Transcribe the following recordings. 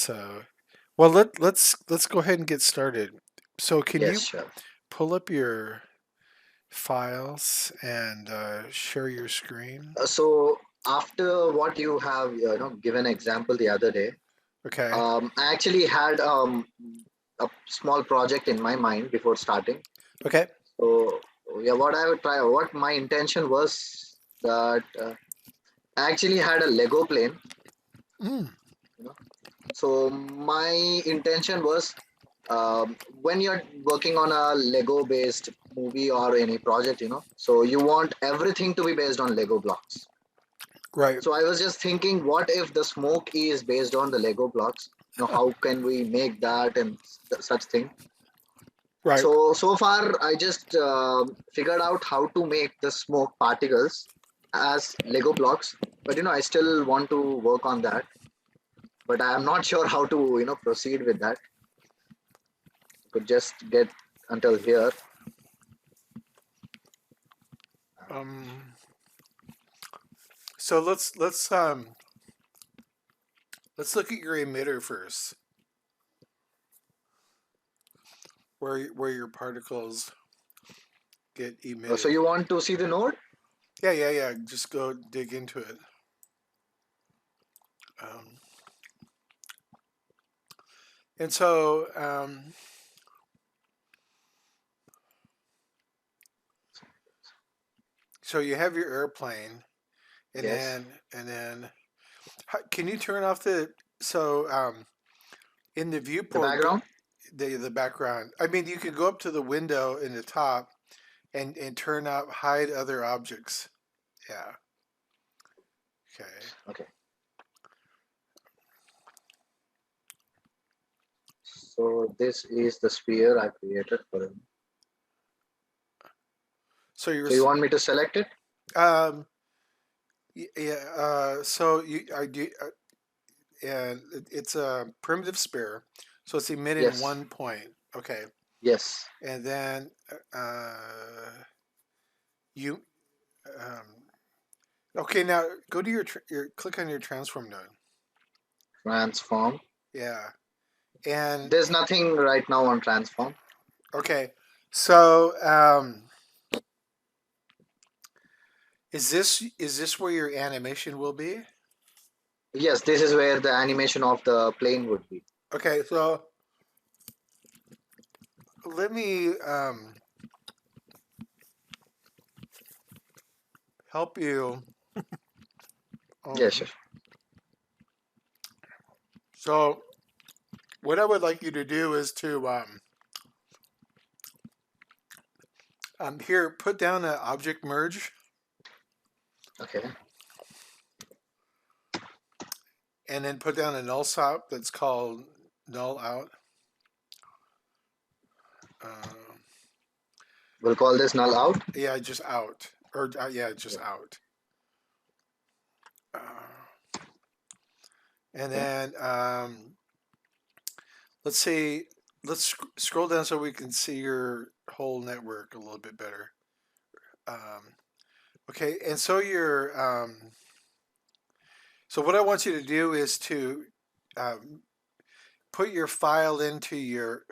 So, well, let's go ahead and get started. So, can Yes, you sure. pull up your files and share your screen? So after what you have, given example the other day, Okay. I actually had a small project in my mind before starting. Okay. So yeah, what my intention was that I actually had a Lego plane. Mm, You know, so my intention was when you're working on a Lego based movie or any project, so you want everything to be based on Lego blocks. right. So I was just thinking, what if the smoke is based on the Lego blocks? How can we make that and such thing? Right. So far, I just figured out how to make the smoke particles as Lego blocks. But I still want to work on that. But I am not sure how to proceed with that. Could just get until here. Um. So let's look at your emitter first, where your particles get So emitted. you want to see the node? Yeah, yeah, yeah. Just go dig into it. Um, and so you have your airplane, and Yes. then can you turn off the so in the The viewport background? the background? I mean, you can go up to the window in the top and turn up hide other objects. Yeah. Okay. Okay. So this is the sphere I created for him. So you're So you want me to select it? um yeah. So you I do and it's a primitive sphere, so it's emitting Yes. 1 point. Okay. Yes. And then you um, okay, now go to your click on your transform node. Transform. Yeah. And There's nothing right now on transform. okay. So, is this where your animation will be? Yes, this is where the animation of the plane would be. Okay, so let me help you. Yes, sure. Um, so what I would like you to do is to here put down an object merge Okay. and then put down a null stop that's called null out. Uh, We'll call this null out. yeah, just out or yeah, just Yeah. out. Uh, and Okay. then let's see. Let's scroll down so we can see your whole network a little bit better. Um, okay, and so what I want you to do is to um, put your file into your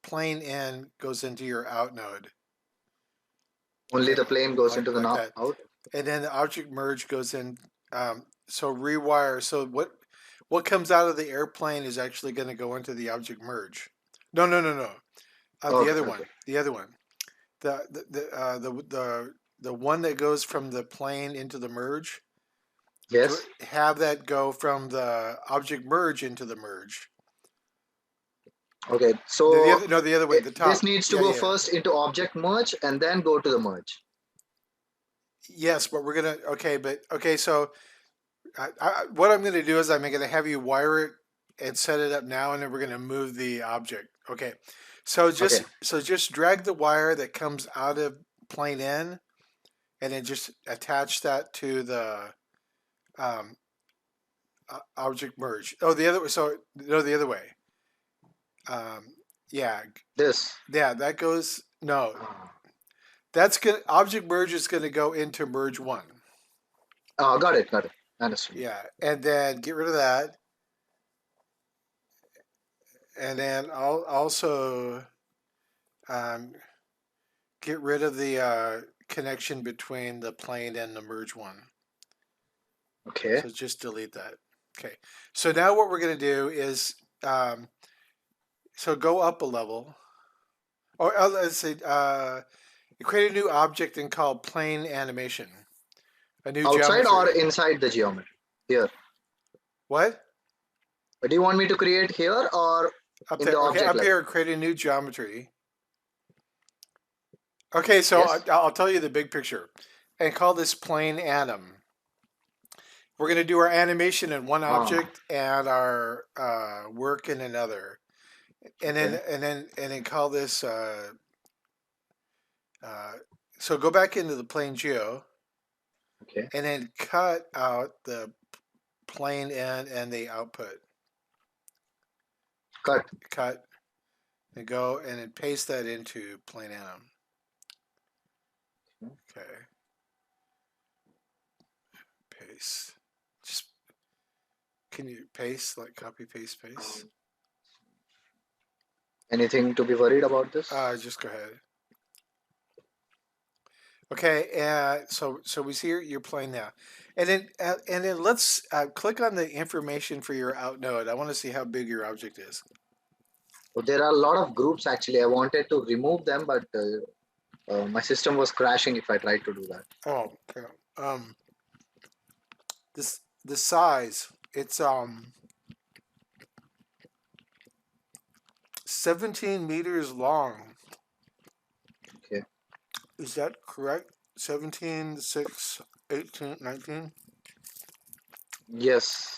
plane in goes into your out node. Only Okay, the plane goes like into the like that, out. and then the object merge goes in. So rewire. So what comes out of the airplane is actually going to go into the object merge. No, no, no, no. The Okay. other one. Okay. The other one. The one that goes from the plane into the merge. Yes. Have that go from the object merge into the merge. Okay. No, the So other no, the other way. The this top. needs to Yeah, go yeah. first into object merge and then go to the merge. Yes, but we're gonna okay, but okay. So what I'm gonna do is I'm gonna have you wire it and set it up now, and then we're gonna move the object. Okay. Okay. So just drag the wire that comes out of plane N, and then just attach that to the um, object merge. Oh, the other. So no, the other way. Yeah, This. yeah. That goes. No, Ah, that's gonna object merge is gonna go into merge one. got it. Got it. Understood. Yeah, and then get rid of that, and then I'll also um, get rid of the connection between the plane and the merge one. Okay. So just delete that. Okay. So now what we're going to do is, um, so go up a level. Or let's say, create a new object and call plane animation. A new Outside or geometry. inside the geometry? Here. What? Do you want me to create here or Up in the there. Okay, object up level? here, create a new geometry. Okay, so Yes. I'll tell you the big picture and call this plane anim. We're going to do our animation in one Ah, object and our work in another. And then okay. call this uh, so go back into the plane geo Okay. and then cut out the plane in and the output. Cut. Cut and go and then paste that into plane anim. Okay, paste. Just can you paste like copy paste paste? Anything to be worried about this? Just go ahead. Okay, so we see you're playing now, and then let's click on the information for your out node. I want to see how big your object is. So there are a lot of groups actually. I wanted to remove them, but my system was crashing if I tried to do that. Oh, okay. The size it's 17 meters long. Okay. Is that correct? 17, 6, 18, 19. Yes.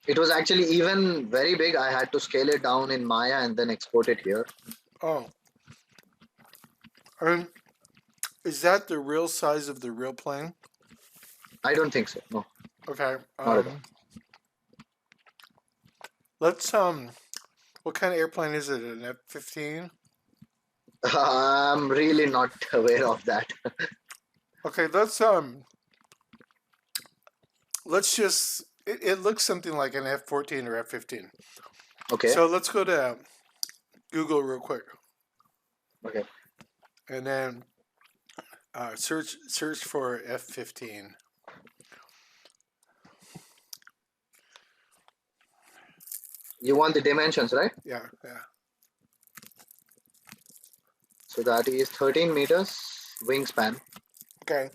It was actually even very big. I had to scale it down in Maya and then export it here. Oh, and is that the real size of the real plane? I don't think so. No, Okay. not at all. Let's what kind of airplane is it? An F-15? I'm really not aware of that. Okay, let's just it looks something like an F-14 or F-15. Okay. So let's go to Google real quick Okay. and then search for F-15. You want the dimensions, right? Yeah, yeah. So that is 13 meters wingspan. Okay.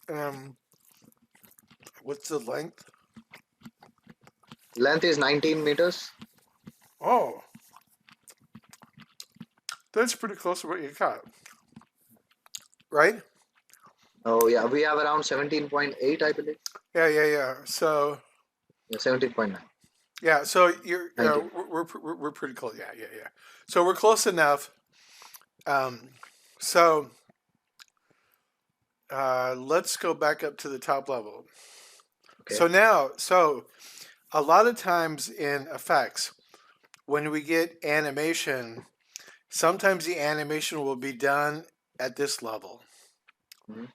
Um, what's the length? Length is 19 meters. Oh, that's pretty close to what you got, right? Oh yeah, we have around 17.8, I believe. Yeah. So Yeah, 17.9. yeah, so you're 19. we're pretty close. Yeah. So we're close enough. Um, so let's go back up to the top level. Okay. So now, so a lot of times in effects, when we get animation, sometimes the animation will be done at this level. Mhm.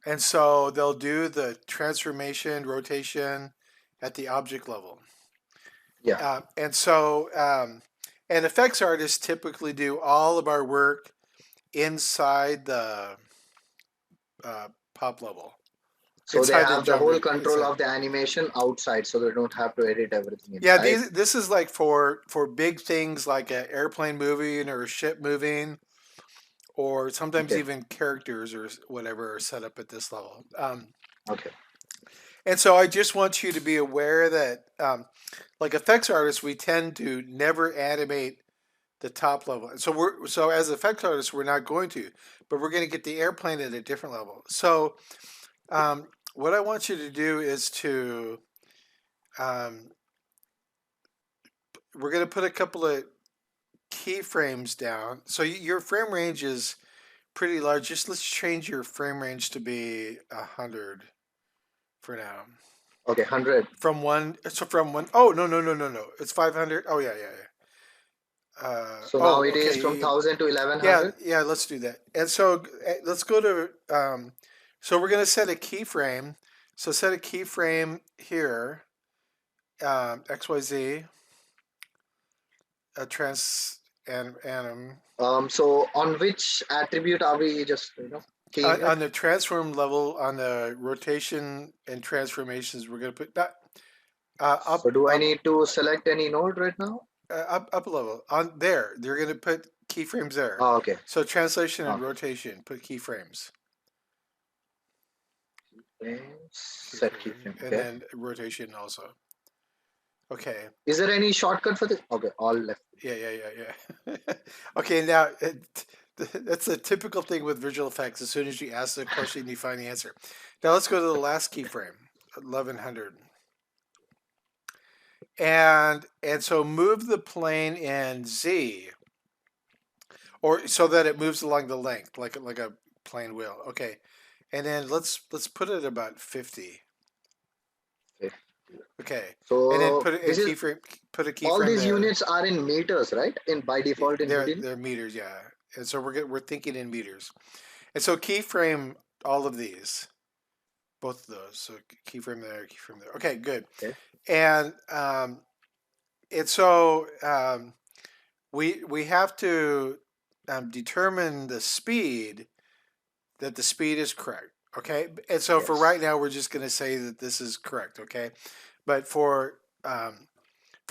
And so they'll do the transformation, rotation at the object level. Yeah. And so, and effects artists typically do all of our work inside the pop level, So they inside the have the whole geometry. control Inside. of the animation outside, so they don't have to edit everything Yeah, inside. this is like for big things like an airplane moving or a ship moving, or sometimes Okay. even characters or whatever are set up at this level. Okay. And so I just want you to be aware that, like effects artists, we tend to never animate the top level. So as effects artists, we're not going to, but we're going to get the airplane at a different level. So what I want you to do is to um, we're going to put a couple of keyframes down. So your frame range is pretty large. Just let's change your frame range to be 100 for now. Okay. 100. From one, oh, no. It's 500. Oh, yeah. So now Oh, it is from okay. 1000 to 1100. Yeah, let's do that. And so let's go to, so we're going to set a keyframe. So set a keyframe here, XYZ. trans and anim. So on which attribute are we just keying it? On the transform level, on the rotation and transformations, we're going to put that So do I need to select any node right now? up a level on there. They're going to put keyframes there. Oh, okay. So translation and Okay. rotation, put keyframes. Set keyframe. And Okay. then rotation also. Okay. Is there any shortcut for this? Okay, all left. Yeah. Okay, now that's a typical thing with visual effects. As soon as you ask the question, you find the answer. Now let's go to the last keyframe, 1100. And so move the plane in Z, or so that it moves along the length, like a plane wheel. Okay, and then let's put it about 50. Okay. Okay, and then So put it in this is keyframe. Put a all keyframe these there. units are in meters, right? In by default in They're Houdini. they're meters, yeah. And so we're thinking in meters. And so keyframe all of these, both of those. So keyframe there, keyframe there. Okay, good. Okay. And so we have to determine the speed, that the speed is correct. Okay, and so for Yes. right now we're just going to say that this is correct. Okay, but for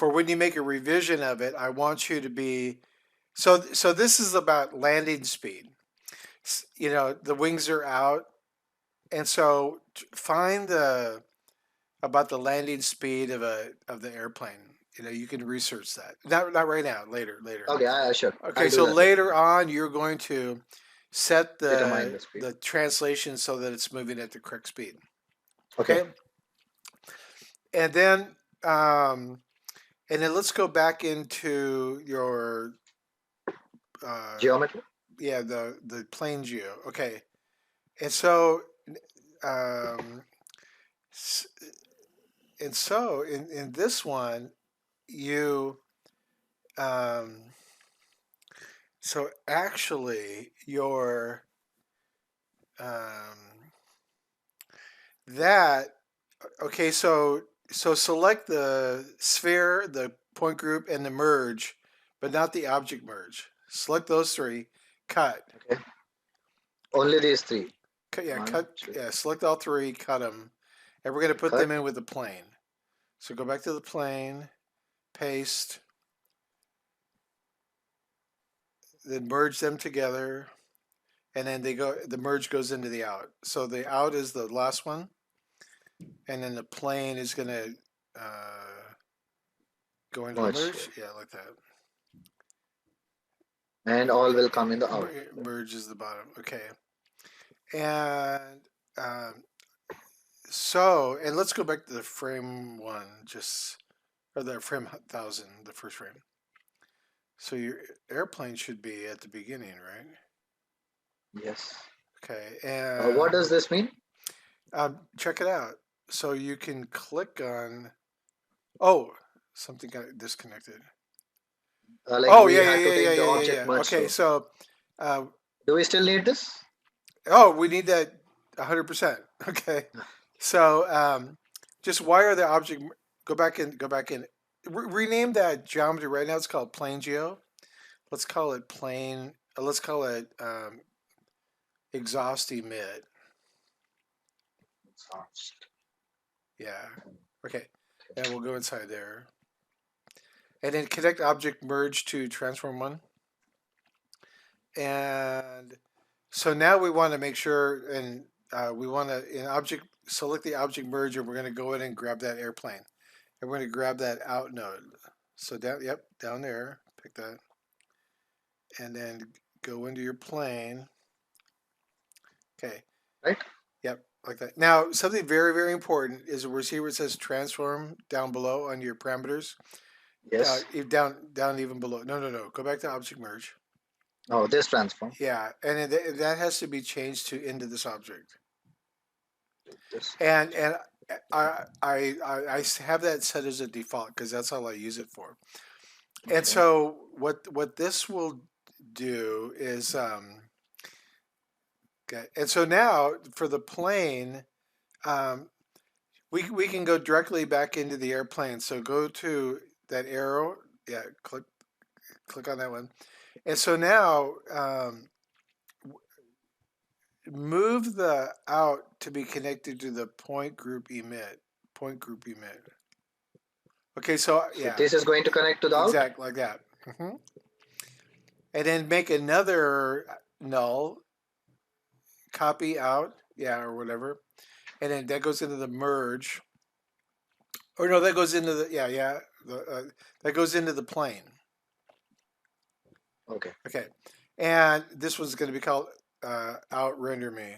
when you make a revision of it, I want you to be so this is about landing speed. You know, the wings are out, and so find the about the landing speed of the airplane. You know, you can research that. Not right now. Later. Okay, sure. Okay, I'll do so that later. later on, you're going to set Determine the speed. the translation so that it's moving at the correct speed. Okay. Okay, and then um, let's go back into your uh, Geometry. yeah, the plane geo. Okay, and so um, in this one you um, so actually your um, that okay, so select the sphere, the point group, and the merge, but not the object merge. Select those three. Cut. Okay. Only these three. Yeah, One, cut. two. Yeah, select all three. Cut them, and we're gonna Okay, put cut. them in with the plane. So go back to the plane, paste, then merge them together, and then they go. The merge goes into the out. So the out is the last one, and then the plane is gonna go into the Merge. merge. Yeah, like that. And all will come in the out. Merge is the bottom. Okay. And um, and let's go back to the frame one, or the frame 1000, the first frame. So your airplane should be at the beginning, right? Yes. Okay. What And does this mean? check it out. So you can click on, oh, something got disconnected. Like Oh, we had to take the object yeah. merge. Okay. So So, uh, do we still need this? oh, we need that 100%. Okay. So just wire the object. Go back in. Go back in. Rename that geometry right now. It's called plane geo. Let's call it plane. Let's call it exhaust emit. Yeah. Okay. And we'll go inside there. And then connect object merge to transform one. And so now we want to make sure, and we want to in object select the object merge, and we're going to go in and grab that airplane, and we're going to grab that out node. So down, yep, down there, pick that, and then go into your plane. Okay. Right. Yep, like that. Now something very very important is where see where it says transform down below on your parameters. Yes. Down even below. No. Go back to object merge. Oh, this transform. Yeah, and that has to be changed to into this object. This. And I have that set as a default because that's all I use it for. And Okay. so what this will do is okay. And so now for the plane, um, we can go directly back into the airplane. So go to that arrow. Yeah, click. click on that one. And so now move the out to be connected to the point group emit. Point group emit. Okay, so So yeah, this is going to connect to the out. exactly like that. And then make another null, copy out, yeah, or whatever. And then that goes into the merge. Or no, that goes into the, yeah, that goes into the plane. Okay. Okay. And this one's going to be called out render me.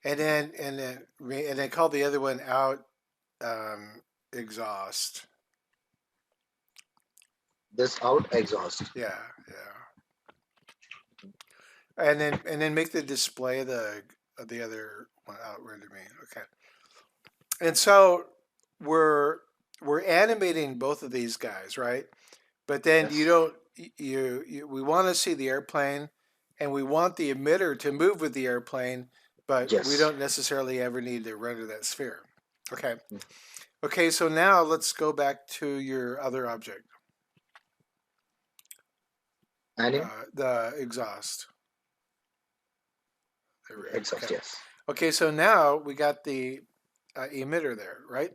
And then call the other one out exhaust. This out exhaust. Yeah, yeah. And then make the display the other one out render me. Okay. And so we're animating both of these guys, right? But then you Yes. don't we want to see the airplane, and we want the emitter to move with the airplane, but we Yes. don't necessarily ever need to render that sphere. Okay. Mm. Okay, so now let's go back to your other object, Anim. the exhaust. There we go. Exhaust. Okay. Yes. Okay, so now we got the emitter there, right?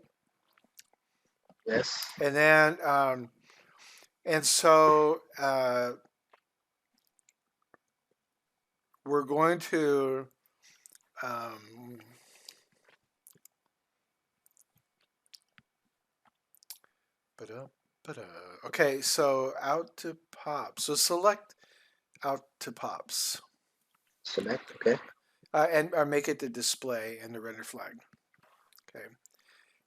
Yes. And then, and so we're going to, um, okay, so out to pop. So select out to pops, Select. Okay. and make it the display and the render flag. Okay,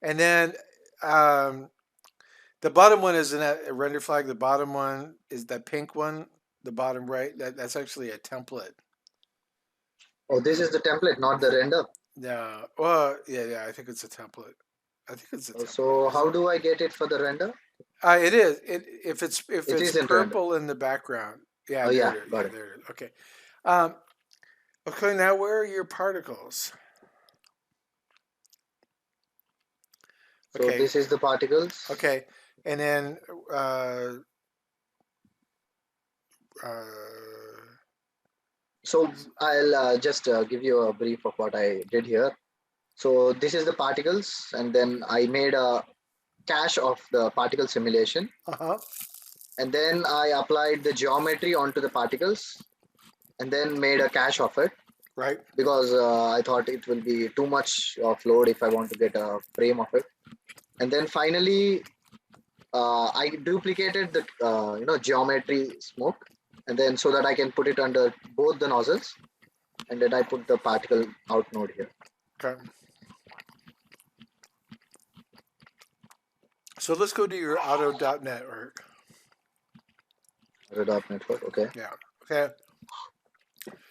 and then the bottom one is a render flag. The bottom one is that pink one. The bottom right. That's actually a template. Oh, this is the template, not the render. Yeah. Well, yeah. I think it's a template. I think it's a So template, isn't how it? do I get it for the render? It is. If It it's is in render. purple in the background. Yeah, Oh there yeah, it is. got Yeah, it. there it is. Okay. Um, okay. Now, where are your particles? So Okay. this is the particles. Okay. And then uh, uh, So I'll just give you a brief of what I did here. So this is the particles, and then I made a cache of the particle simulation, uh-huh. and then I applied the geometry onto the particles, and then made a cache of it Right. because I thought it will be too much of load if I want to get a frame of it. And then finally, I duplicated the geometry smoke, and then so that I can put it under both the nozzles, and then I put the particle out node here. Okay. So let's go to your auto.network. Red dot network. Okay. Yeah. Okay.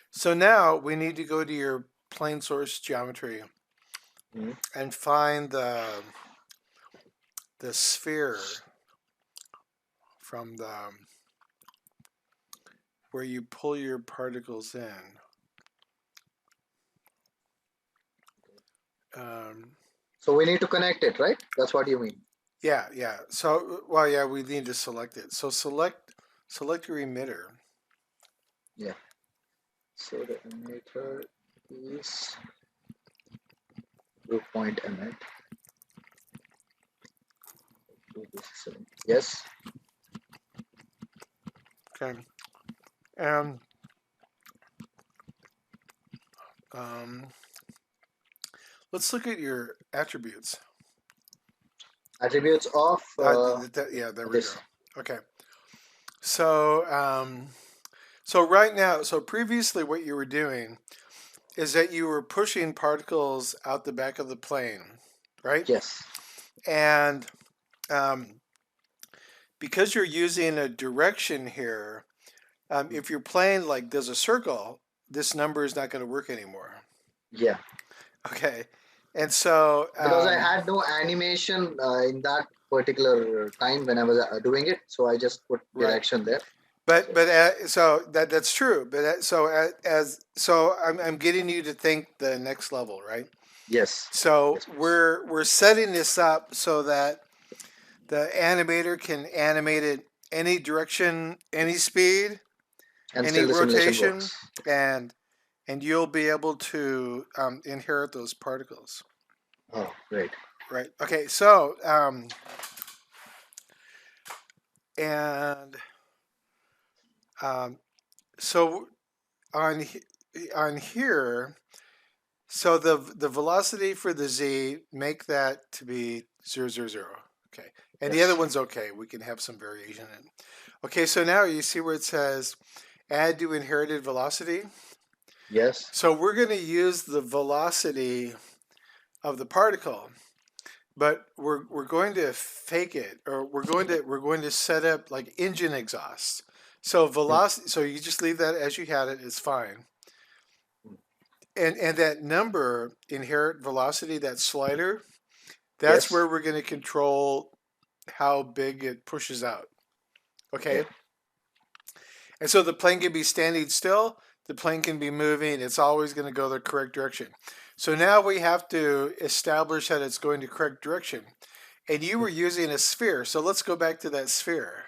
So now we need to go to your plane source geometry Mhm. and find the sphere from the where you pull your particles in. Um, So we need to connect it, right? That's what you mean. yeah. So, well, yeah, we need to select it. So select your emitter. Yeah. So the emitter is group point emit. Yes. Okay. And um, let's look at your attributes. Attributes of Yeah, there we go. this. Okay. So, so right now, so previously, what you were doing is that you were pushing particles out the back of the plane, right? Yes. And um, because you're using a direction here, if your plane like does a circle, this number is not going to work anymore. Yeah. Okay. And so, Because I had no animation in that particular time when I was doing it, so I just put right. direction there. so that's true. But so so I'm getting you to think the next level, right? Yes. So Yes, please. we're setting this up so that the animator can animate it any direction, any speed, And any still the simulation rotation, works. and you'll be able to inherit those particles. Oh, great. Right. Okay. So and um, so on on here, so the velocity for the z, make that to be 0, 0, 0. Okay. And the other Yes. one's okay. We can have some variation in it. Okay. So now you see where it says add to inherited velocity. Yes. So we're going to use the velocity of the particle, but we're going to fake it, or we're going to set up like engine exhaust. So Hmm. velocity, so you just leave that as you had it, it's fine. Hmm. And that number, inherent velocity, that slider, that's Yes. where we're going to control how big it pushes out. Okay. Okay. And so the plane can be standing still, the plane can be moving, it's always going to go the correct direction. So now we have to establish that it's going the correct direction. And you Hmm. were using a sphere, so let's go back to that sphere.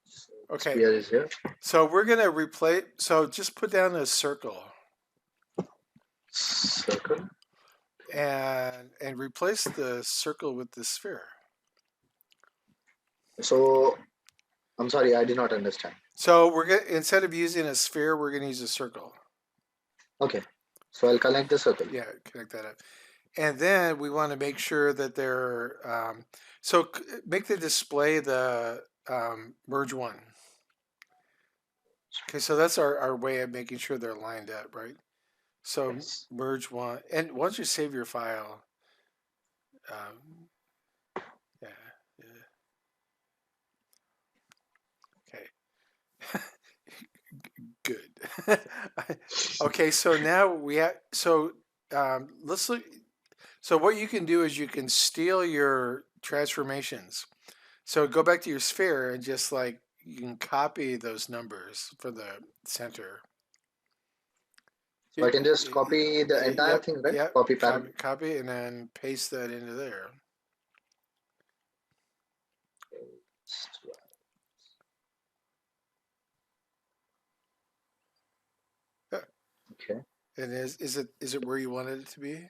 So the Okay, sphere is here. so we're going to replace, so just put down a circle Circle. and replace the circle with the sphere. So I'm sorry, I did not understand. So we're going to, instead of using a sphere, we're going to use a circle. Okay. So I'll connect the circle. Yeah, connect that up. And then we want to make sure that they're, so make the display the merge one. Okay, so that's our way of making sure they're lined up, right? So Yes. merge one, and once you save your file, yeah, yeah, okay, good. Okay, so now we have, so let's look. So what you can do is you can steal your transformations. So go back to your sphere and just like you can copy those numbers for the center. So I can just copy the entire Yep, thing, right? yep. Copy Copy, parallel. copy, and then paste that into there. Yeah. Okay. And is it where you wanted it to be?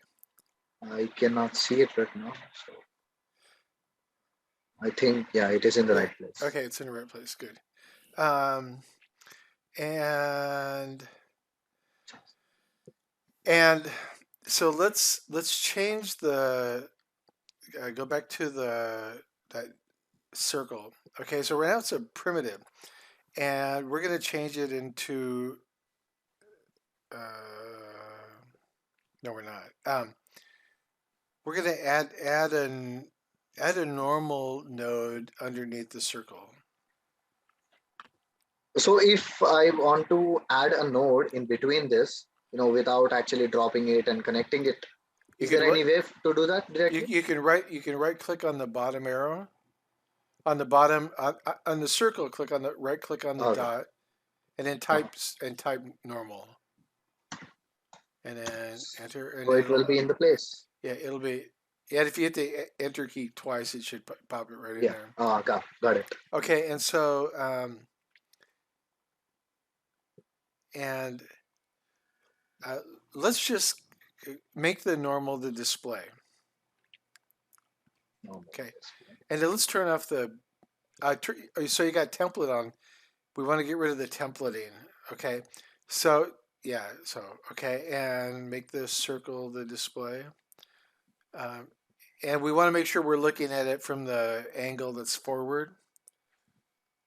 I cannot see it right now. So I think, yeah, it is in the Yeah. right place. Okay, it's in the right place. Good. Um, and and so let's change the go back to the that circle. Okay, so right now it's a primitive, and we're gonna change it into no, we're not. We're gonna add a normal node underneath the circle. So if I want to add a node in between this, without actually dropping it and connecting it, You is could there what any way to do that directly? you can right click on the bottom arrow on the bottom on the circle. Click on the right click on the Okay. dot and then Uh-huh. type normal and then enter and So it will it'll be in the place. yeah it'll be yeah if you hit the enter key twice it should pop it right in Yeah. there. Got it. Okay, and so and uh, let's just make the normal the display. Normal Okay, display. and then let's turn off the. So you got template on. We want to get rid of the templating. Okay, so yeah, so okay, and make the circle the display. Um, and we want to make sure we're looking at it from the angle that's forward.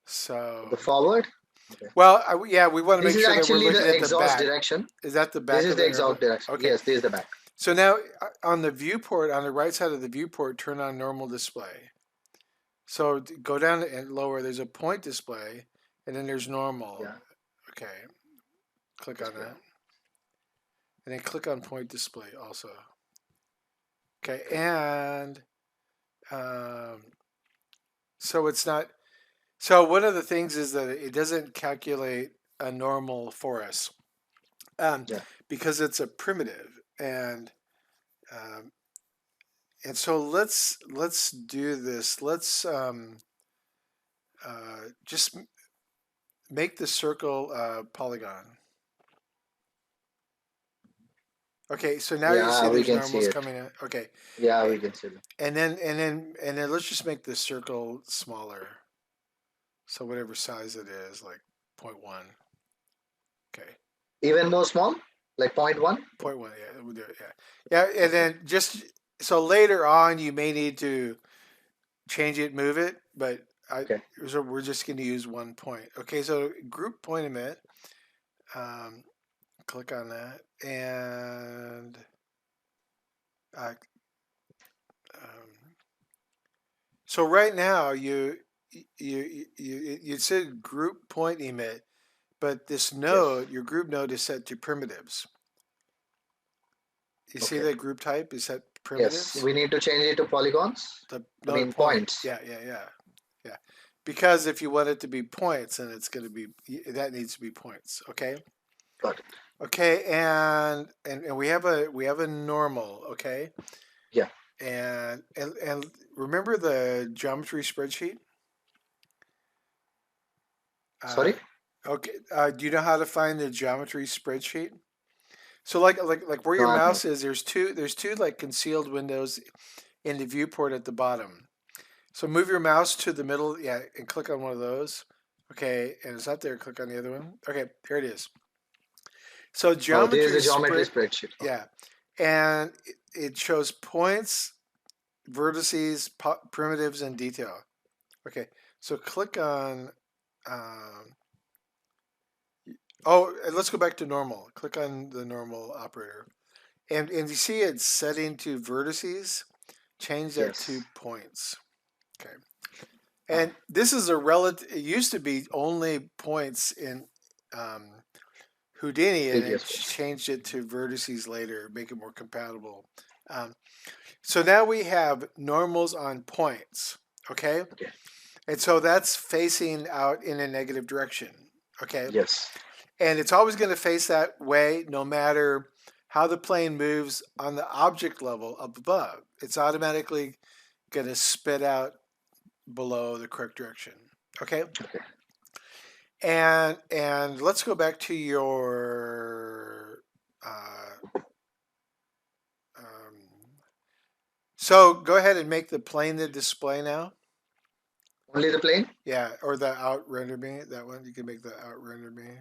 The So, forward. Okay. well, yeah, we want to This make is sure that we're actually looking the at the exhaust back. direction. Is that the This back is of the the exhaust airplane? direction. Okay. Yes, this is the back. So now on the viewport, on the right side of the viewport, turn on normal display. So go down and lower. There's a point display, and then there's normal. Yeah. Okay, click on Display. that, and then click on point display also. Okay, Okay. and um, So it's not. So one of the things is that it doesn't calculate a normal for us, um, Yeah. because it's a primitive, um, and so let's do this. Let's just make the circle polygon. Okay, so now you see Yeah, we there's can see normals it. coming in. Okay, Yeah, a- we can see it. and then let's just make the circle smaller. So whatever size it is, like zero point 0.1. Okay, Even more small, like point 0.1. zero point 0.1. Yeah, we'll do it. Yeah, yeah, and Okay. then just so later on you may need to change it, move it, but I Okay. so we're just going to use 1 point. Okay, so group point emit. Um, click on that, and uh, um, so right now you said group point emit, but this Yes. node, your group node, is set to primitives. You see Okay. that group type is set Yes, primitives. we need to change it to polygons. The I node mean point. points. Yeah, yeah, yeah, yeah. Because if you want it to be points, then it's going to be that needs to be points. Okay. Got it. Okay, and we have a normal. Okay, Yeah. and remember the geometry spreadsheet. Uh, Sorry. okay, do you know how to find the geometry spreadsheet? So like where No, your I'm not. mouse is, there's two like concealed windows in the viewport at the bottom. So move your mouse to the middle, yeah, and click on one of those. Okay, and it's not there. Click on the other one. Okay, here it is. So Oh, there is geometry a geometry spread, spreadsheet. Okay. yeah, and it shows points, vertices, primitives, and detail. Okay, so click on. Um, and let's go back to normal. Click on the normal operator, and you see it's setting to vertices. Change that to Yes. points. Okay, Ah, and this is a relative. It used to be only points in um, Houdini, and it GDS course. changed it to vertices later, make it more compatible. Um, so now we have normals on points. Okay, Okay. and so that's facing out in a negative direction. Okay, Yes. and it's always going to face that way no matter how the plane moves on the object level up above. It's automatically going to spit out below the correct direction. Okay, Okay. and let's go back to your um, so go ahead and make the plane the display now. Only the plane? Yeah, or the out render me, that one. You can make the out render me.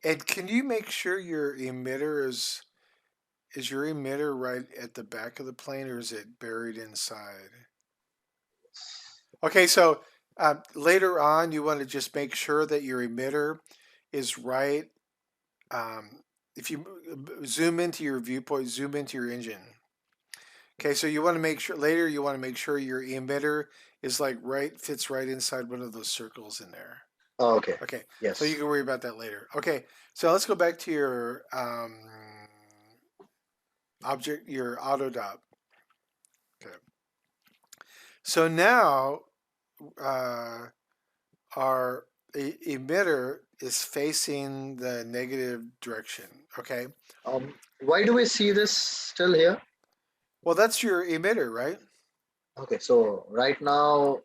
And can you make sure your emitter is your emitter right at the back of the plane, or is it buried inside? Okay, so later on, you want to just make sure that your emitter is right. Um, if you zoom into your viewpoint, zoom into your engine. Okay, so you want to make sure later you want to make sure your emitter is like right fits right inside one of those circles in there. Oh, okay. Okay, so you Yes. can worry about that later. Okay, so let's go back to your object, your Autodot. Okay, so now uh, our emitter is facing the negative direction. Okay, Why do we see this still here? well that's your emitter, right? Okay, so right now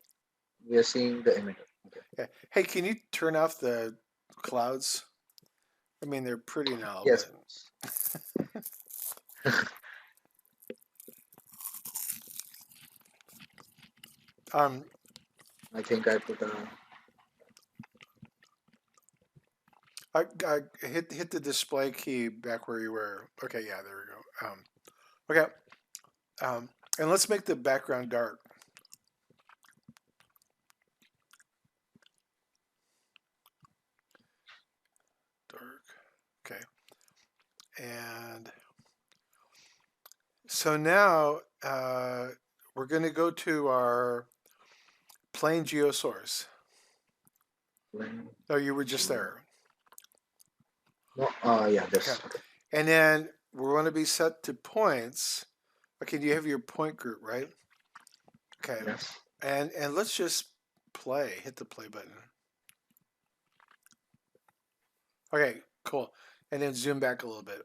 we are seeing the emitter. Okay. Yeah. Hey, can you turn off the clouds? I mean, they're pretty now, Yes. but um, I think I put a. I hit the display key back where you were. Okay, yeah, there we go. Okay, and let's make the background dark. Dark. Okay, and so now we're going to go to our plane geosource. No, you were just there. No, yeah, Okay, this. Okay. and then we're going to be set to points. Okay, do you have your point group, right? Okay, Yes. and let's just play. Hit the play button. Okay, cool. And then zoom back a little bit.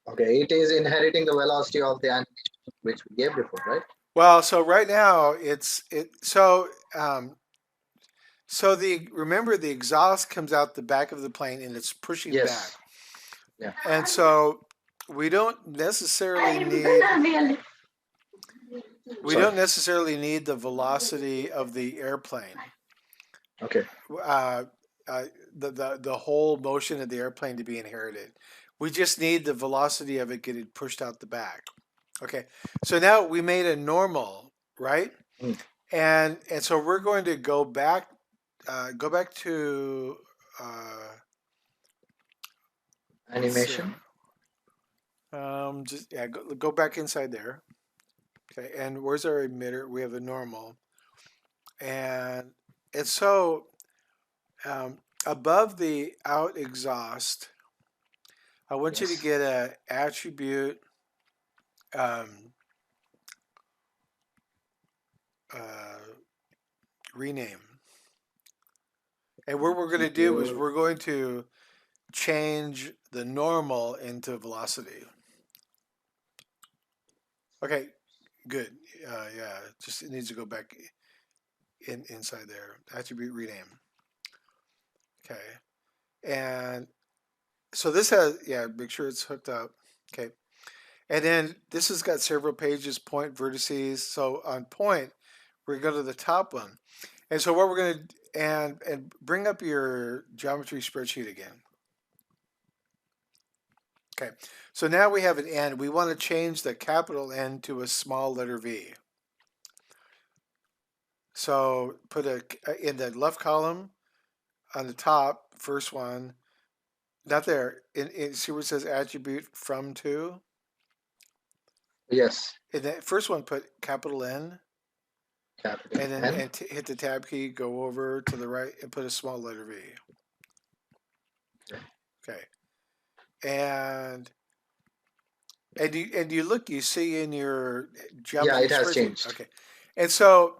Okay, it is inheriting the velocity of the animation which we gave before, right? Well, so right now um, so the remember the exhaust comes out the back of the plane and it's pushing back. Yes. Yeah. And so we don't necessarily need we Sorry. don't necessarily need the velocity of the airplane. Okay. Uh, uh, the whole motion of the airplane to be inherited. We just need the velocity of it getting pushed out the back. Okay. So now we made a normal, right? Mm. And so we're going to go back to let's see. Animation. Just yeah, go back inside there. Okay, and where's our emitter? We have a normal, and and so above the out exhaust, I want you to Yes. get a attribute um, uh, rename, and what we're going to do is Attribute. we're going to change the normal into velocity. Okay, good. Yeah, just it needs to go back inside there. Attribute rename. Okay, and so this has yeah. Make sure it's hooked up. Okay, and then this has got several pages, point vertices. So on point, we're going to go to the top one, and so what we're going to and bring up your geometry spreadsheet again. Okay, so now we have an N. We want to change the capital N to a small letter V. So put a in the left column on the top, first one, not there. See where it says attribute from to? Yes. In that first one, put capital N, Capital and then N. hit the tab key, go over to the right, and put a small letter V. Okay. Okay, and you look, you see in your Yeah, geometry it has spreadsheet. changed. Okay, and so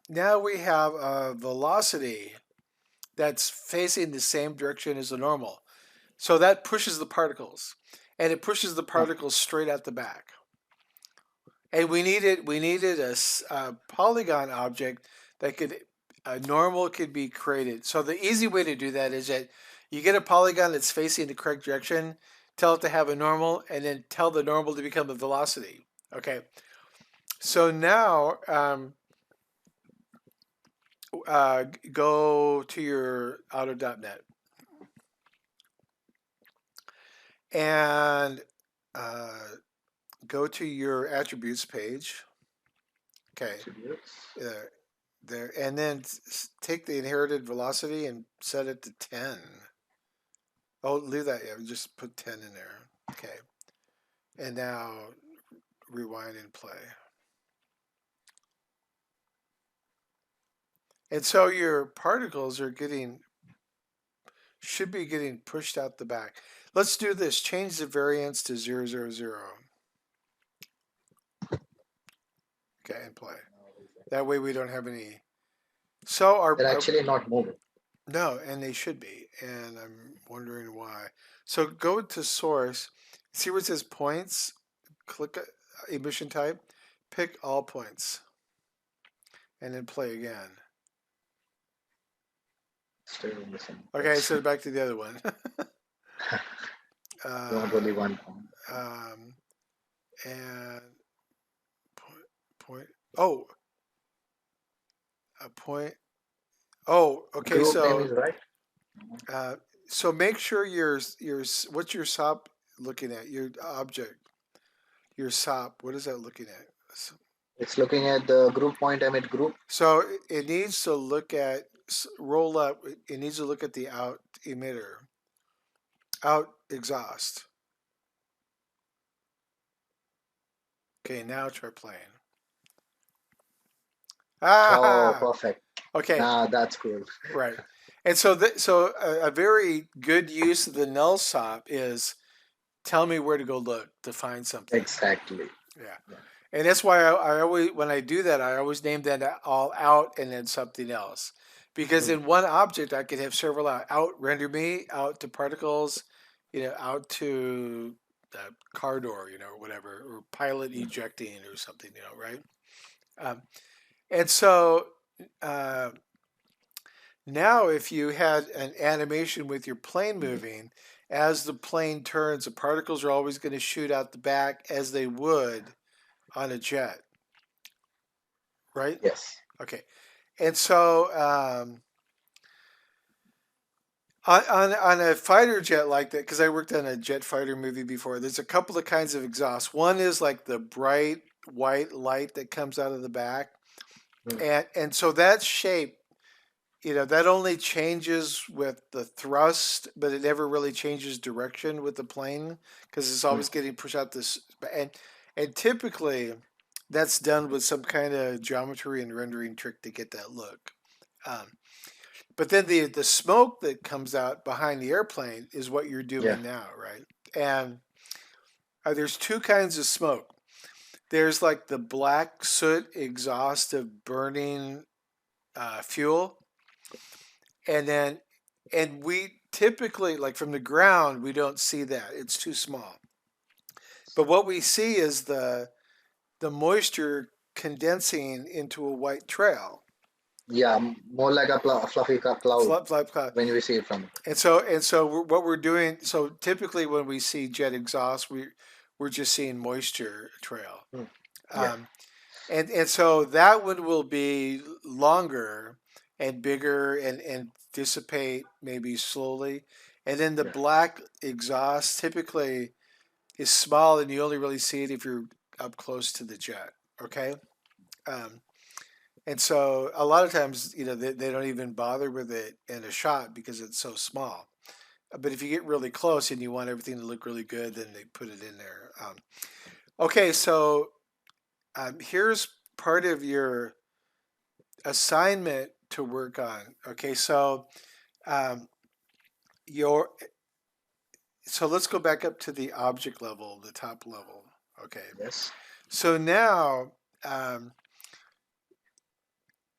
now we have a velocity that's facing the same direction as the normal. So that pushes the particles, and it pushes the Ah, particles straight at the back. And we needed a polygon object that could a normal could be created. So the easy way to do that is that you get a polygon that's facing the correct direction, tell it to have a normal, and then tell the normal to become a velocity. Okay. So now go to your auto.net and uh, go to your attributes page. Okay. attributes. Uh, there, and then take the inherited velocity and set it to 10. Oh, leave that. Yeah, just put 10 in there. Okay. And now rewind and play. And so your particles are should be getting pushed out the back. Let's do this. Change the variance to 0, 0, 0. Okay, and play. That way we don't have any. So They're actually not moving. no, and they should be. And I'm wondering why. So go to source. See where it says points? Click emission type. Pick all points. And then play again. Still missing. Okay, so back to the other one. Not uh, only one point. um, and point. Oh, a point. Oh, okay. Group name is right. Uh, so make sure your what's your SOP looking at? Your object, your SOP. What is that looking at? It's looking at the group point emit group. So it needs to look at roll up. It needs to look at the out emitter, out exhaust. Okay, now try playing. Oh, Ah, perfect. okay, Nah, that's cool. right. And so a very good use of the null SOP is tell me where to go look to find something. Exactly. Yeah. Yeah. And that's why I always, when I do that, I always name that all out and then something else. Because Hmm. in one object, I could have several out render me, out to particles, out to the car door, or whatever, or pilot Hmm. ejecting or something, right? Um, and so uh, now, if you had an animation with your plane moving, as the plane turns, the particles are always going to shoot out the back as they would on a jet, right? Yes. Okay. And so on a fighter jet like that, because I worked on a jet fighter movie before, there's a couple of kinds of exhaust. One is like the bright white light that comes out of the back. Hmm. And so that shape, that only changes with the thrust, but it never really changes direction with the plane because it's Hmm. always getting pushed out this. And typically, that's done with some kind of geometry and rendering trick to get that look. Um, but then the smoke that comes out behind the airplane is what you're Yeah. doing now, right? And there's two kinds of smoke. There's like the black soot exhaust of burning fuel, and then and we typically, like from the ground, we don't see that, it's too small. But what we see is the moisture condensing into a white trail. Yeah. More like a fluffy cloud Flip flop cloud. when we see it from. And so what we're doing, so typically when we see jet exhaust, we're just seeing moisture trail. Hmm. Yeah. um, and so that one will be longer and bigger and dissipate maybe slowly. And then the Yeah. black exhaust typically is small, and you only really see it if you're up close to the jet. Okay. Um, and so a lot of times, they don't even bother with it in a shot because it's so small. But if you get really close and you want everything to look really good, then they put it in there. Okay, so here's part of your assignment to work on. Okay, so um, your so let's go back up to the object level, the top level. Okay, Yes. so now um,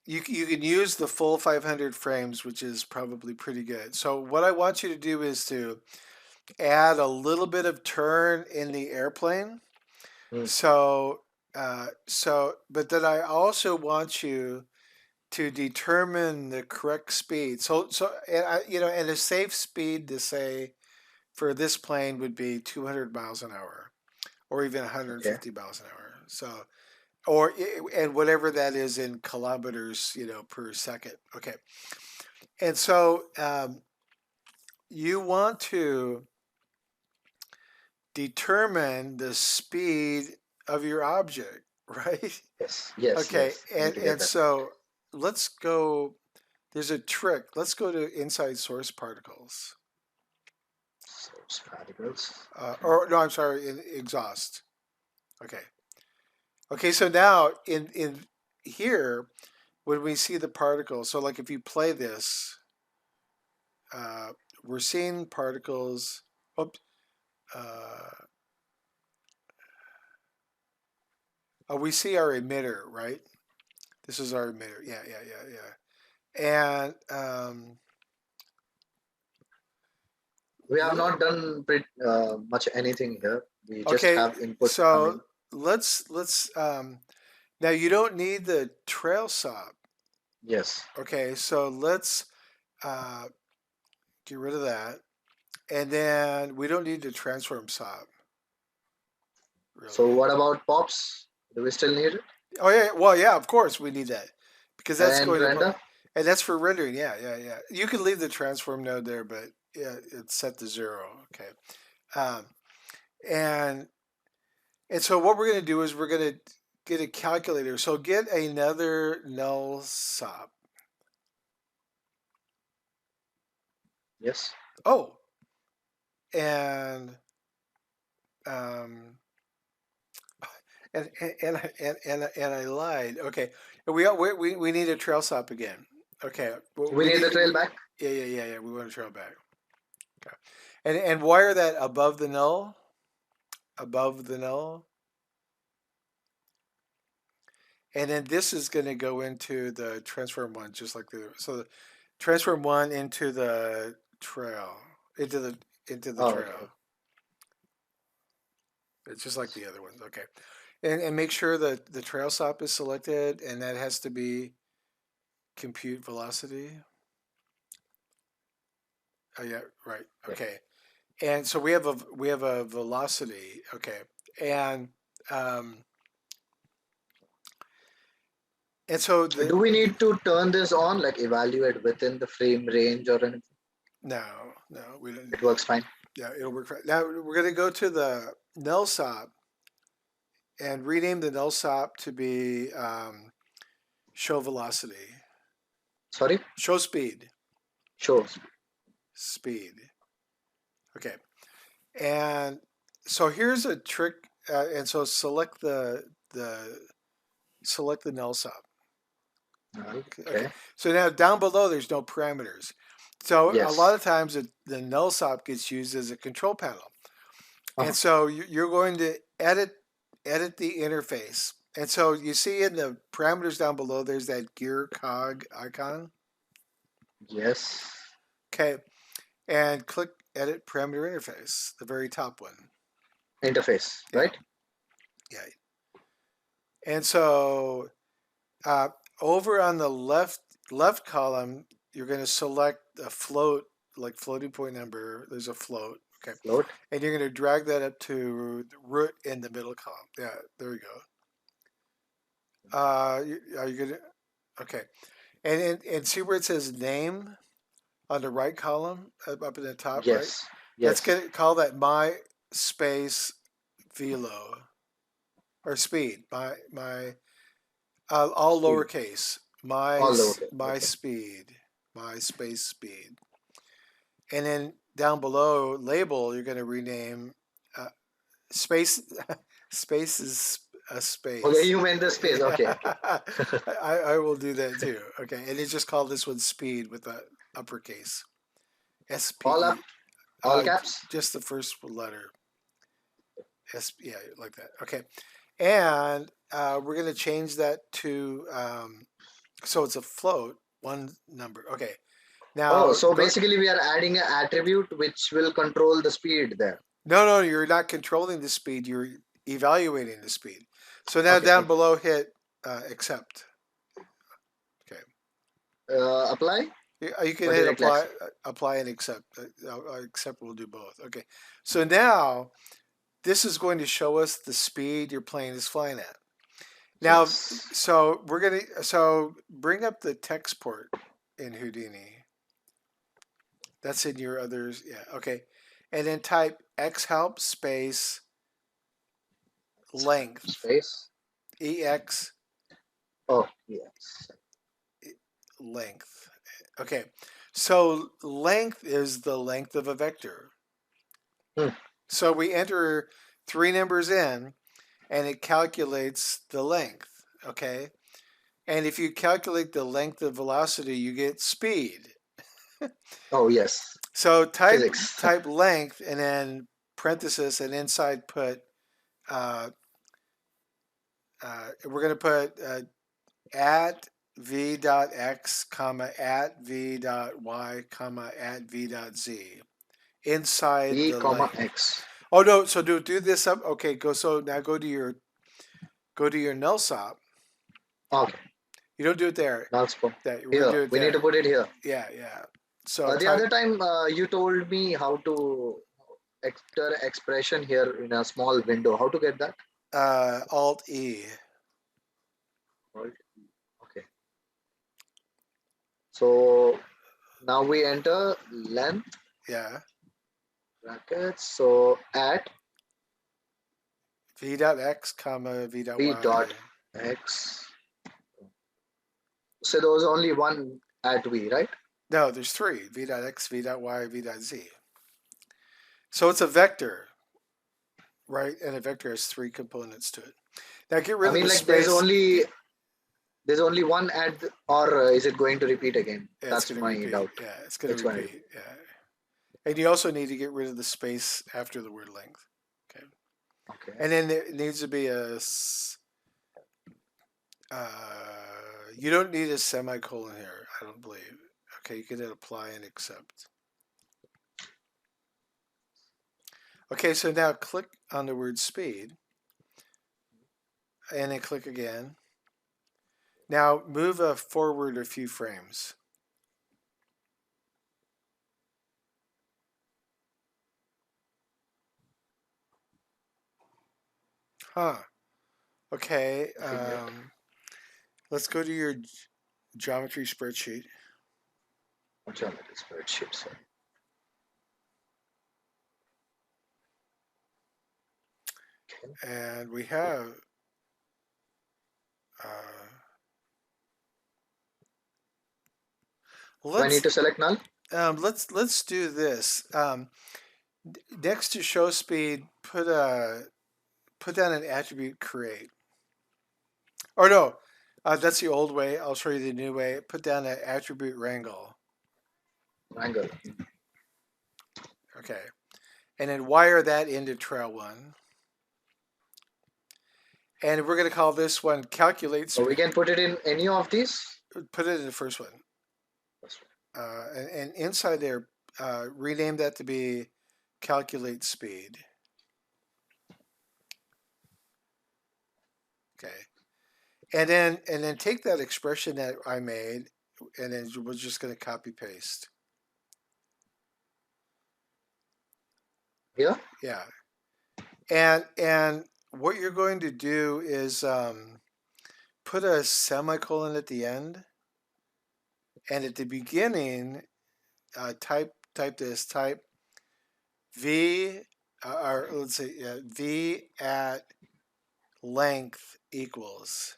you can use the full 500 frames, which is probably pretty good. So what I want you to do is to add a little bit of turn in the airplane. Hmm. But then I also want you to determine the correct speed. And a safe speed to say for this plane would be 200 miles an hour or even Okay. 150 miles an hour. And whatever that is in kilometers, per second. Okay. And so you want to determine the speed of your object, right? Yes. Yes. Okay. Yes. I need And to get and that. so let's go. There's a trick. Let's go to inside source particles. Source particles. Okay. Or no, I'm sorry, in exhaust. Okay. Okay. So now in here, when we see the particles, so like if you play this, uh, we're seeing particles. Oops. Uh, we see our emitter, right? This is our emitter. Yeah, yeah, yeah, yeah. And We have le- not done much anything here. We just okay, have input so coming. let's now you don't need the trail saw. Yes. Okay, so let's uh, get rid of that, and then we don't need the transform saw So really. what about pops? Do we still need it? Oh yeah, well yeah, of course we need that because that's And going to render? and that's for rendering. Yeah, yeah, yeah. You can leave the transform node there, but yeah, it's set to 0. Okay, um, and and so what we're going to do is we're going to get a calculator. So get another null sop. Yes. Oh, and um, and I lied. Okay, we need a trail stop again. Okay, well, We need the trail back. yeah, yeah, yeah, yeah. We want a trail back. Okay, and wire that above the null, above the null. and then this is going to go into the transform one, just like the transform one into the trail, into the Oh, okay. trail. It's just like the other ones. Okay, and make sure that the trail stop is selected, and that has to be compute velocity. Oh yeah, right. Yeah. Okay, and so we have a velocity. Okay, and um, and so Do we need to turn this on, like evaluate within the frame range or anything? no, no, we don't. It works fine. Yeah, it'll work. Now we're gonna go to the null stop and rename the null stop to be show velocity, Sorry? show speed, Shows. speed. Okay, and so here's a trick. And so the select the null stop. Okay, Okay. so now down below there's no parameters. So a lot Yes. of times the null stop gets used as a control panel, and Uh-huh. so you're going to edit the interface. And so you see in the parameters down below, there's that gear cog icon. Yes. Okay, and click edit parameter interface, the very top one. Interface, Yeah, right? yeah. And so uh, over on the left column, you're going to select a float, like floating point number. There's a float. Okay, Float. and you're going to drag that up to root in the middle column. Yeah, there we go. Are you gonna? Okay, and see where it says name on the right column up in the top right. Yes. That's Yes. gonna call that my space velo or speed. My all Speed. lowercase. All lowercase. My Okay. speed. My space speed. And then down below label, you're gonna rename uh, space. Space is a Okay, space. you meant the space. Okay, okay. I will do that too. Okay, and it's just called this one speed with the uppercase S P All E. up, all caps. Just the first letter S. Yeah, like that. Okay, and we're gonna change that to so it's a float one number. Okay, Oh, now so go. basically we are adding an attribute which will control the speed there. No, you're not controlling the speed. You're evaluating the speed. So now Okay, down okay. below, hit accept. Okay. Apply You can or hit directly accept. apply and accept. Accept will do both. Okay. So now this is going to show us the speed your plane is flying at. Now, Yes. so we're gonna bring up the text port in Houdini. That's in your others. Yeah. Okay. And then type xhelp space length Space. ex Oh, yes. length. Okay. So length is the length of a vector. Hmm. So we enter three numbers in and it calculates the length. Okay. And if you calculate the length of velocity, you get speed. Oh, yes. So Physics. type length and then parenthesis and inside put uh, we're going to put at v dot x comma at v dot y comma at v dot z inside V the comma length. X. Oh no! So do this up. Okay, go. So now go to your null stop. Okay. You don't do it there. Null spawn. That we're gonna Here. do it We need to there. put it here. Yeah, yeah. So The type other time you told me how to enter expression here in a small window. How to get that? Alt E. Right. Okay. So now we enter length Yeah. brackets. So at V dot X comma V dot v Y. dot x. So there was only one at v, right? No, there's three. V dot X, V dot Y, V dot Z. So it's a vector, right? And a vector has three components to it. Now get I rid of mean, the like space. there's only one at, or is it going to repeat again? Yeah, it's That's going to my repeat. doubt. Yeah, it's going to It's going to repeat. repeat. Yeah. And you also need to get rid of the space after the word length. Okay. Okay. And then there needs to be You don't need a semicolon here, I don't believe. Okay, you can hit apply and accept. Okay, so now click on the word speed and then click again. Now move forward a few frames. Huh. Okay. Nothing yet. Let's go to your geometry spreadsheet. Geometry spreadsheet. Sorry. And we have uh, Do I need let's to select null? let's do this. Next to show speed, put down an attribute create. Or no, that's the old way. I'll show you the new way. Put down an attribute wrangle. Angle. Okay, and then wire that into trail one. And we're going to call this one calculate So we speed. can put it in any of these. Put it in the first one. First one. And inside there, rename that to be calculate speed. Okay. And then take that expression that I made, and then we're just going to copy paste. Here. Yeah. And what you're going to do is put a semicolon at the end, and at the beginning, type this. Type v, or let's say v at length equals.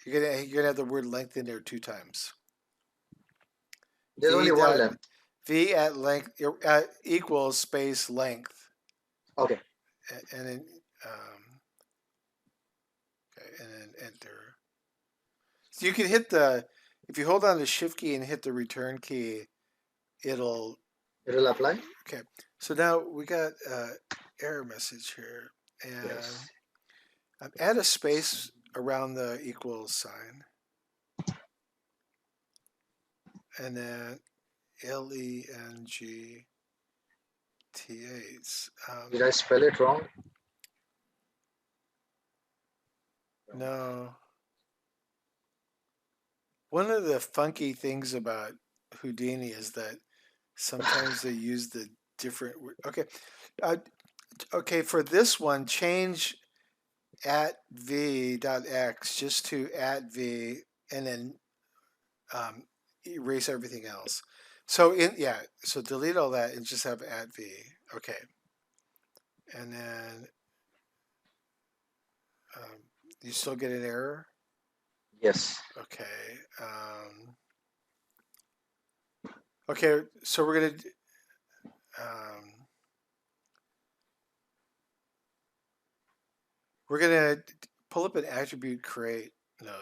You're gonna have the word length in there 2 times. There's V only one dot length. v at length equals space length, Okay. and then okay, and then enter. So you can hit the, if you hold on the shift key and hit the return key, it'll. It will apply. Okay. So now we got error message here, and Yes. add a space around the equals sign, and then LENGTAs. Did I spell it wrong? No. One of the funky things about Houdini is that sometimes they use the different word. Okay. Okay, for this one, change at v.x just to at v, and then erase everything else. So so delete all that and just have at v. Okay, and then you still get an error. Yes. Okay. Okay, so we're gonna pull up an attribute create node.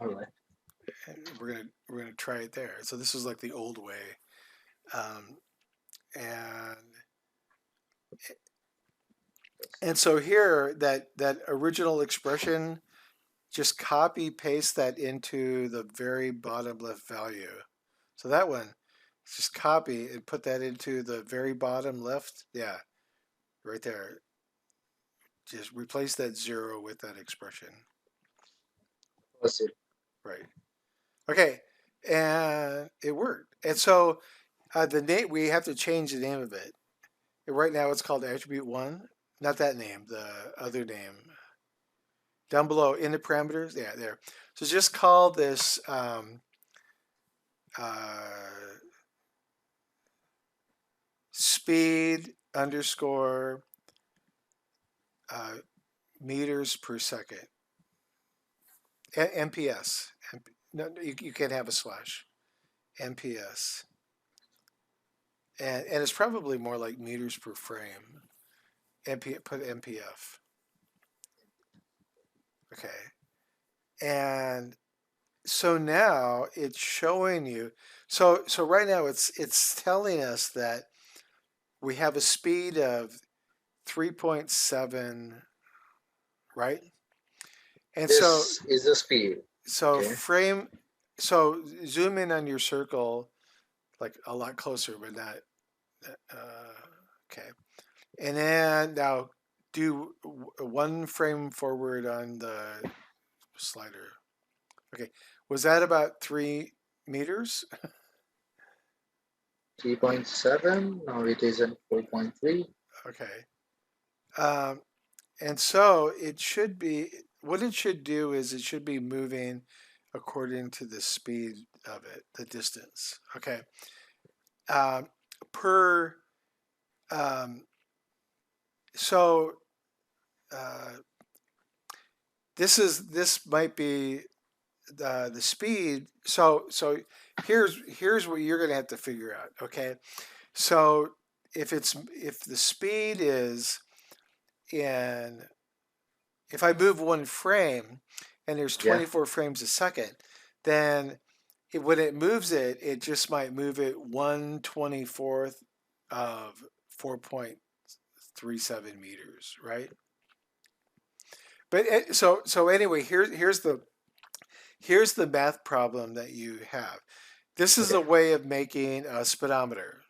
All right. And we're gonna try it there. So this is like the old way, and so here that original expression, just copy paste that into the very bottom left value. So that one, just copy and put that into the very bottom left. Yeah, right there. Just replace that 0 with that expression. That's it. Right. Okay, and it worked. And so the name, we have to change the name of it. Right now it's called attribute 1. Not that name, the other name. Down below in the parameters, yeah, there. So just call this speed underscore meters per second. MPS. No, you can't have a slash. MPS. And it's probably more like meters per frame. Put MPF. Okay. And so now it's showing you. So right now it's telling us that we have a speed of 3.7, right? And so This is the speed. so Okay. frame so zoom in on your circle like a lot closer, but not okay. And then now do one frame forward on the slider. Okay. Was that about 3 meters? 3.7. Now it is in 4.3. Okay. Um, and so it should be, what it should do is it should be moving according to the speed of it, the distance. Okay. Um, per, um, so uh, this might be the speed. So here's what you're gonna have to figure out. Okay. So if the speed is in if I move one frame and there's Yeah. 24 frames a second, then when it moves it, it just might move it 1/24th of 4.37 meters, right? But so anyway, here's the math problem that you have. This is Okay. a way of making a speedometer.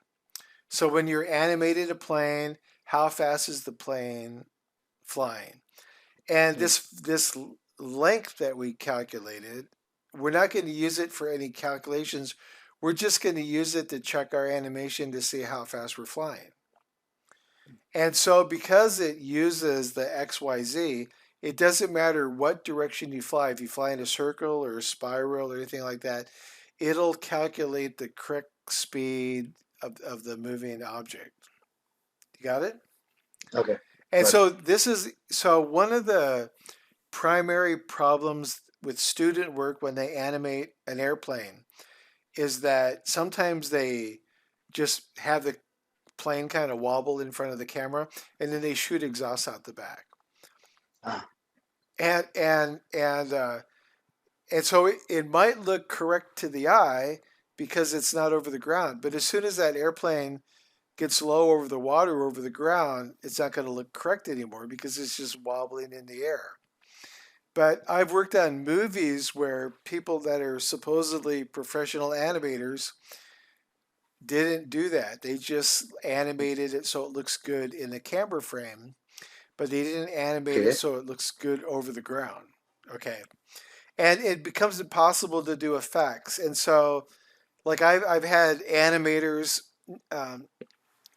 So when you're animating a plane, how fast is the plane flying? And Mm. this length that we calculated, we're not going to use it for any calculations. We're just going to use it to check our animation to see how fast we're flying. And so because it uses the XYZ, it doesn't matter what direction you fly. If you fly in a circle or a spiral or anything like that, it'll calculate the correct speed of the moving object. You got it? Okay. And Got it. so one of the primary problems with student work when they animate an airplane is that sometimes they just have the plane kind of wobble in front of the camera and then they shoot exhaust out the back. Ah, And and and uh, and so it might look correct to the eye because it's not over the ground. But as soon as that airplane gets low over the water or over the ground, it's not going to look correct anymore because it's just wobbling in the air. But I've worked on movies where people that are supposedly professional animators didn't do that. They just animated it so it looks good in the camera frame, but they didn't animate it okay. so it looks good over the ground. Okay. And it becomes impossible to do effects. And so, like, I've had animators um,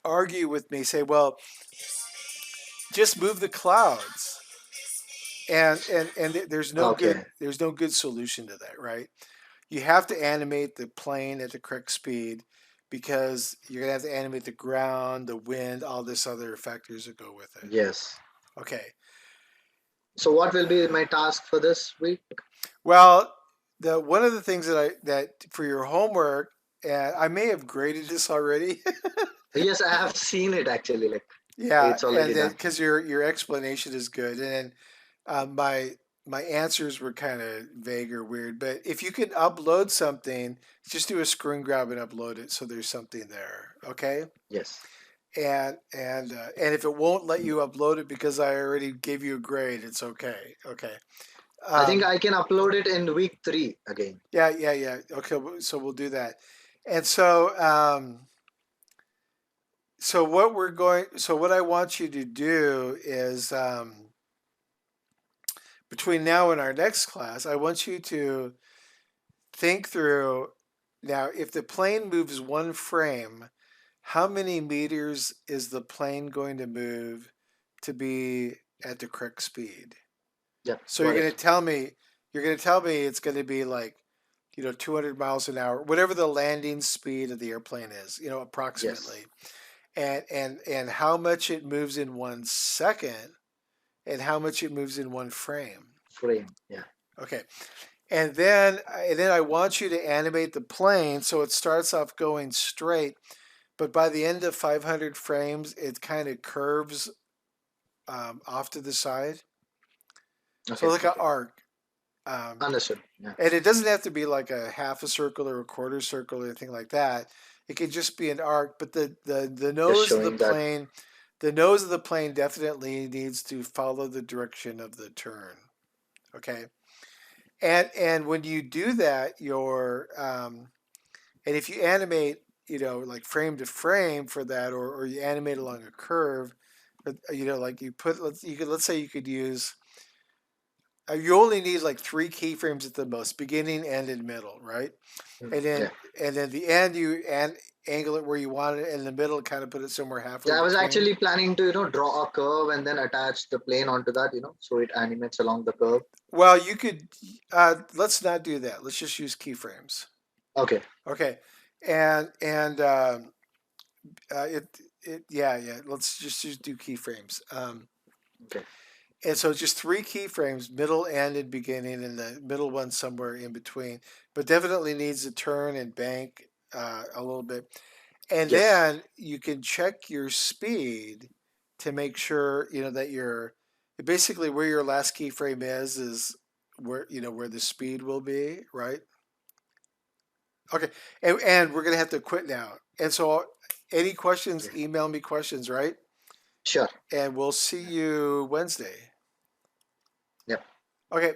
argue with me, say, well, just move the clouds. And Okay. there's no good solution to that, right? You have to animate the plane at the correct speed because you're gonna have to animate the ground, the wind, all this other factors that go with it. Yes. Okay. So what will be my task for this week? Well, the one of the things that for your homework, and I may have graded this already. Yes, I have seen it actually. Like Yeah, it's and already then done. because your explanation is good, and then my answers were kind of vague or weird. But if you can upload something, just do a screen grab and upload it so there's something there. Okay. Yes. And if it won't let you upload it because I already gave you a grade, it's okay. Okay. I think Um, I can upload it in week 3 again. yeah. Okay, so we'll do that. And so what I want you to do is between now and our next class, I want you to think through now if the plane moves one frame, how many meters is the plane going to move to be at the correct speed? Yeah, So got it. you're going to tell me it's going to be like 200 miles an hour, whatever the landing speed of the airplane is, Yes. approximately. And how much it moves in 1 second and how much it moves in one frame. Frame. Yeah. Okay. And then I want you to animate the plane so it starts off going straight, but by the end of 500 frames, it kind of curves off to the side. So Okay. like an Okay. arc. Um, Understood. Yeah. and it doesn't have to be like a half a circle or a quarter circle or anything like that. It could just be an arc, but the Just nose of the showing that. plane The nose of the plane definitely needs to follow the direction of the turn. Okay. And when you do that, and if you animate, like frame to frame for that, or you animate along a curve, like let's say you could use, you only need like three keyframes at the most, beginning, end, and middle, right? Mm, And then yeah. and then the end angle it where you want it, and in the middle kind of put it somewhere halfway Yeah, I was between. actually planning to, draw a curve and then attach the plane onto that, so it animates along the curve. Well, you could. Let's not do that. Let's just use keyframes. Okay. Okay, and it yeah. Let's just do keyframes. Okay. And so just three keyframes, middle, end, and beginning, and the middle one somewhere in between. But definitely needs to turn and bank a little bit. And Yes. then you can check your speed to make sure that you're basically where your last keyframe is where where the speed will be, right? Okay, and we're gonna have to quit now. And so, any questions? Okay. Email me questions, right? Sure. And we'll see you Wednesday. Yep. Okay.